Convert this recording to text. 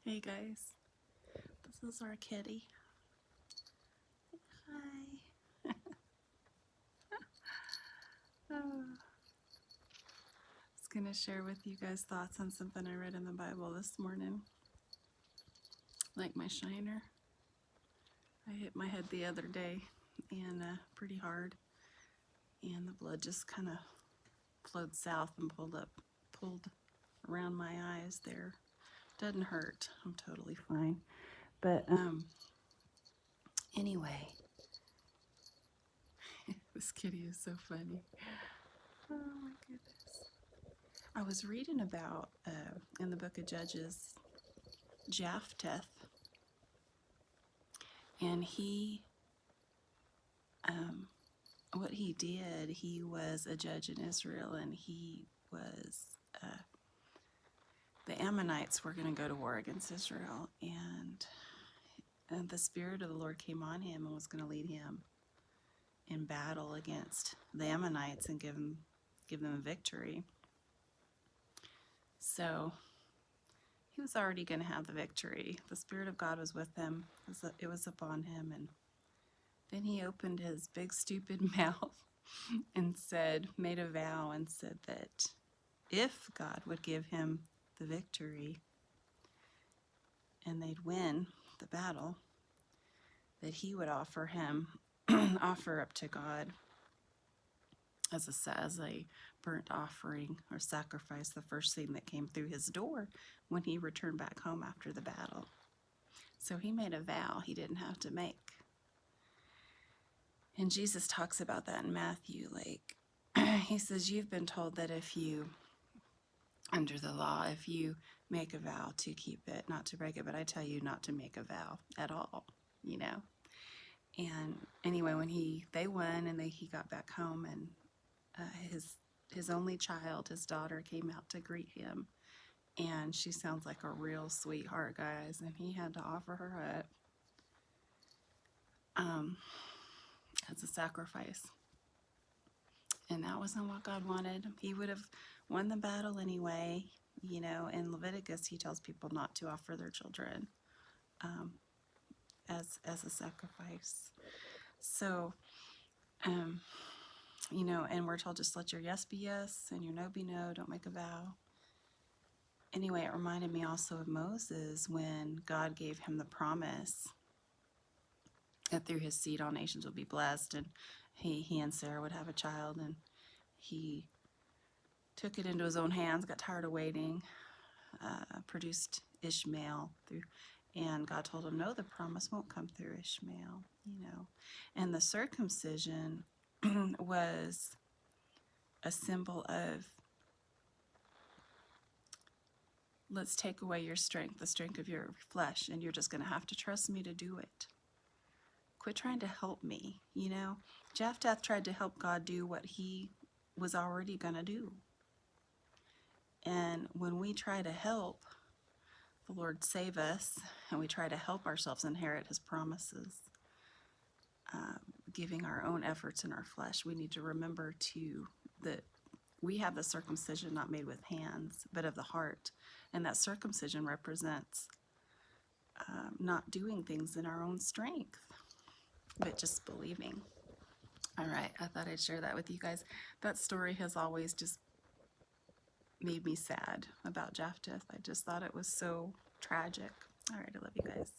Hey guys, this is our kitty. Hi. Oh. I was going to share with you guys thoughts on something I read in the Bible this morning. Like my shiner. I hit my head the other day and pretty hard, and the blood just kind of flowed south and pulled around my eyes there. Doesn't hurt. I'm totally fine. But anyway, this kitty is so funny. Oh my goodness. I was reading about in the book of Judges, Jephthah, and what he did, he was a judge in Israel, and he was, the Ammonites were going to go to war against Israel, and the Spirit of the Lord came on him and was going to lead him in battle against the Ammonites and give them a victory. So he was already going to have the victory. The Spirit of God was with him. It was upon him. And then he opened his big stupid mouth and made a vow and said that if God would give him the victory and they'd win the battle, that he would offer up to God as a burnt offering or sacrifice, the first thing that came through his door when he returned back home after the battle. So he made a vow he didn't have to make. And Jesus talks about that in Matthew. Like, he says, you've been told that if you, under the law, if you make a vow to keep it, not to break it, but I tell you not to make a vow at all, you know. And anyway, when they won and he got back home, and his only child, his daughter, came out to greet him, and she sounds like a real sweetheart, guys, and he had to offer her up as a sacrifice. And that wasn't what God wanted. He would have won the battle anyway. You know, in Leviticus, he tells people not to offer their children as a sacrifice. So, you know, and we're told just let your yes be yes and your no be no. Don't make a vow. Anyway, it reminded me also of Moses when God gave him the promise that through his seed all nations would be blessed, and he and Sarah would have a child, and he took it into his own hands, got tired of waiting, produced Ishmael and God told him, no, the promise won't come through Ishmael, you know. And the circumcision was a symbol of, let's take away your strength, the strength of your flesh, and you're just going to have to trust me to do it. Quit trying to help me, you know. Jephthah tried to help God do what he was already going to do. And when we try to help the Lord save us, and we try to help ourselves inherit his promises, giving our own efforts in our flesh, we need to remember that we have the circumcision not made with hands, but of the heart. And that circumcision represents not doing things in our own strength, but just believing. All right, I thought I'd share that with you guys. That story has always just made me sad about Jephthah. I just thought it was so tragic. All right, I love you guys.